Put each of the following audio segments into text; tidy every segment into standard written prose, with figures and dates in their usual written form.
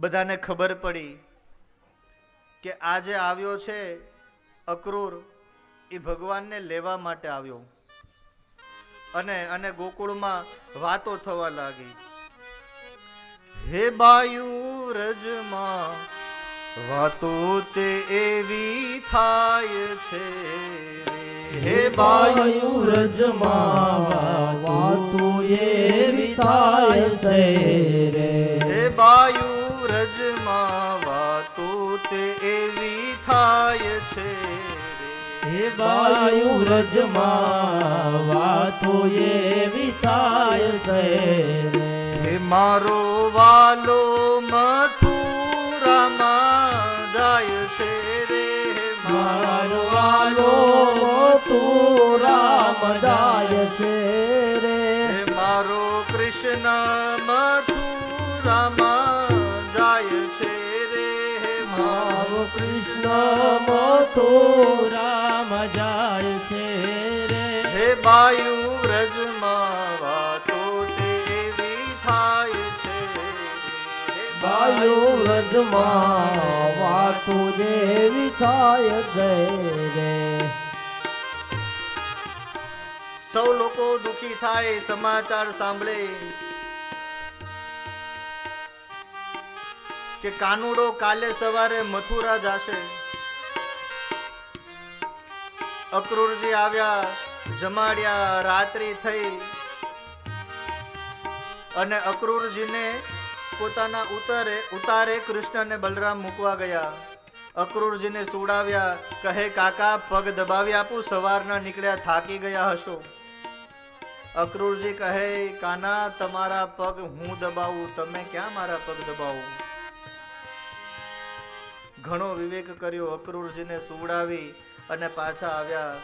બધાને ખબર પડી કે આ જે આવ્યો છે અક્રૂર, એ ભગવાનને લેવા માટે આવ્યો. અને ગોકુળમાં વાતો થવા લાગી. હે બાયુ રજમાં વાતો તે એવી થાય છે, હે બાયુ રજમાં વાતો એવી થાય છે રે. હે બાયુ રજમાં વાતો તે એવી થાય છે, હે બાયુ રજમાં વાતો એવી થાય છે રે. હે મારો વાલો મથુરામાં જાય છે રે, મારો વાલો મથુરામ જાય છે રે. હે મારો કૃષ્ણ મથુરામાં જાય છે રે, મારો કૃષ્ણ મથુરામ જાય છે રે. હે બાયુ વ્રજમાં વાતો તે એવી થાય છે, બાયુ વ્રજમાં વાતો જેવી થાય છે રે. સૌ લોકો દુખી થાય સમાચાર સાંભળે કે કાનુડો કાલે સવારે મથુરા જશે. અક્રૂરજી આવ્યા, જમાડ્યા, રાત્રિ થઈ અને અક્રૂરજીને પોતાના ઉતારે કૃષ્ણ અને બલરામ મૂકવા ગયા. અક્રૂરજીને સુડાવ્યા, કહે કાકા પગ દબાવી આપું, સવારના નીકળ્યા થાકી ગયા હશો. અક્રૂરજી કહે કાના તમારા પગ હું દબાવું, તમે ક્યાં મારા પગ દબાવું. ઘણો વિવેક કર્યો, અક્રૂરજીને સુવડાવી અને પાછા આવ્યા.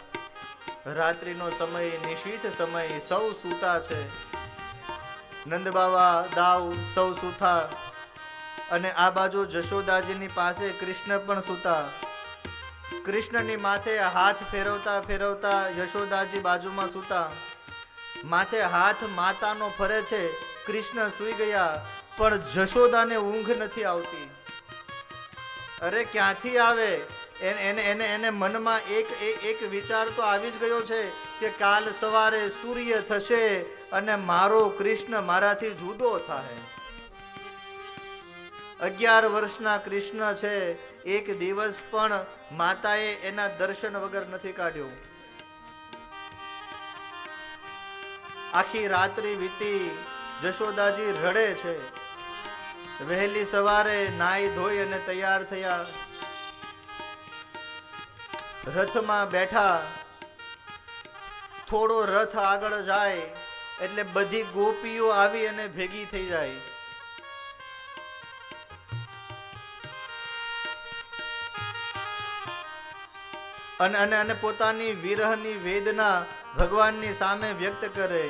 રાત્રિનો સમય, નિશીથ સમય, સૌ સૂતા છે. નંદબાવા, દાવ સૌ સૂતા અને આ બાજુ જશોદાજીની પાસે કૃષ્ણ પણ સૂતા. કૃષ્ણની માથે હાથ ફેરવતા ફેરવતા યશોદાજી બાજુમાં સૂતા. માથે હાથ માતાનો ફરે છે. કૃષ્ણ સૂઈ ગયા પણ જશોદાને ઊંઘ નથી આવતી. અરે ક્યાંથી આવે? એને મનમાં એક વિચાર તો આવી જ ગયો છે કે કાલ સવારે સૂર્ય થશે અને મારો કૃષ્ણ મારાથી જુદો થાય. 11 વર્ષના કૃષ્ણ છે, એક દિવસ પણ માતાએ એના દર્શન વગર નથી કાઢ્યો. આખી રાત્રિ વીતી, જશોદાજી રડે છે. વહેલી સવારે નાઈ ધોઈ અને તૈયાર થયા, રથમાં બેઠા. થોડો રથ આગળ જાય એટલે બધી ગોપીઓ આવી અને ભેગી થઈ જાય. અને પોતાની વિરહની વેદના ભગવાનની સામે વ્યક્ત કરે.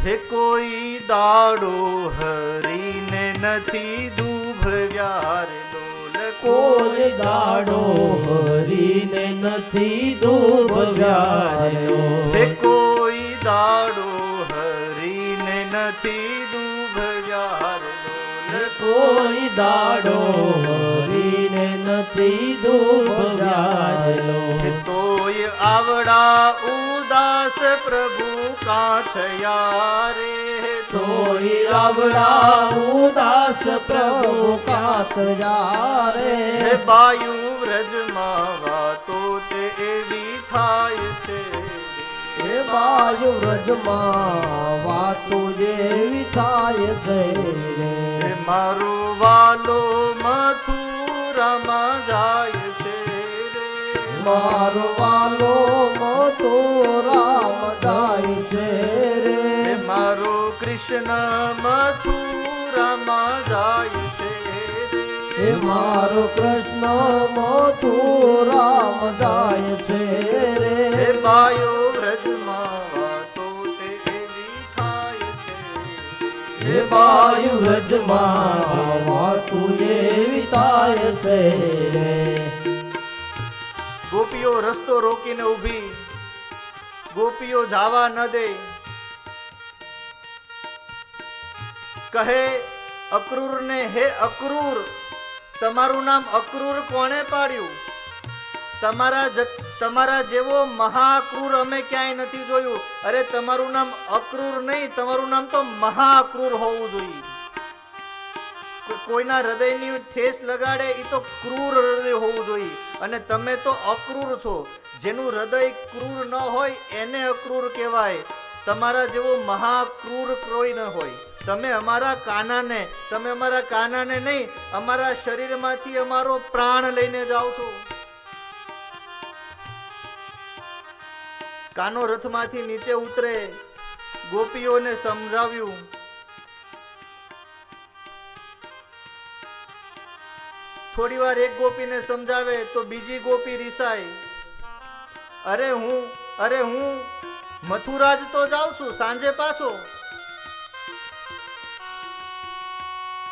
હે કોઈ દાડો હરીને નથી દુભવ્યા રે લોલ, કોઈ દાડો હરીને નથી દુભવ્યા રે લોલ. હે કોઈ દાડો હરીને નથી દુભવ્યા રે લોલ, કોઈ દાડો હરીને નથી દુભવ્યા રે લોલ. તોય આવડા ઉદાસ પ્રભુ કાં થયા રે, તોય આવડા ઉદાસ પ્રભુ કાં થયા રે. હે બાયુ વ્રજમાં વાતો તે એવી થાય છે, હે બાયુ વ્રજમાં વાતો જેવી થાય છે રે. હે મારો વાલો મથુરામાં જાય છે રે, મારો વાલો મથુરામ જાય છે રે. હે મારો કૃષ્ણ મથુરામાં જાય છે રે, હે મારો કૃષ્ણ મથુરામ જાય છે રે. હે બાયો વ્રજમાં વાતો તે એવી થાય છે, હે બાયુ વ્રજમાં વાતો જેવી થાય છે રે. ગોપીઓ રસ્તો રોકીને ઊભી, ગોપીઓ જાવા ન દે. કહે અક્રૂરને, હે અક્રૂર, તમારું નામ અક્રૂર કોણે પાડ્યું? તમારા જેવો મહાક્રૂર અમે ક્યાંય નથી જોયું. અરે તમારું નામ અક્રૂર નહીં, તમારું નામ તો મહાક્રૂર હોવું જોઈએ. કોઈના હૃદયની ઠેસ લગાડે એ તો ક્રૂર હૃદય હોવું જોઈએ, અને તમે તો અક્રૂર છો. જેનું હૃદય ક્રૂર ન હોય એને અક્રૂર કહેવાય. તમારા જેવો મહાક્રૂર કોઈ ન હોય. તમે અમારા કાનાને નહીં, અમારા શરીરમાંથી અમારો પ્રાણ લઈને જાઓ છો. કાનો રથમાંથી નીચે ઉતરે, ગોપીઓને સમજાવ્યું. થોડી વાર એક ગોપીને સમજાવે તો બીજી ગોપી રીસાય. અરે હું મથુરા જ તો જાઉં છું, સાંજે પાછો.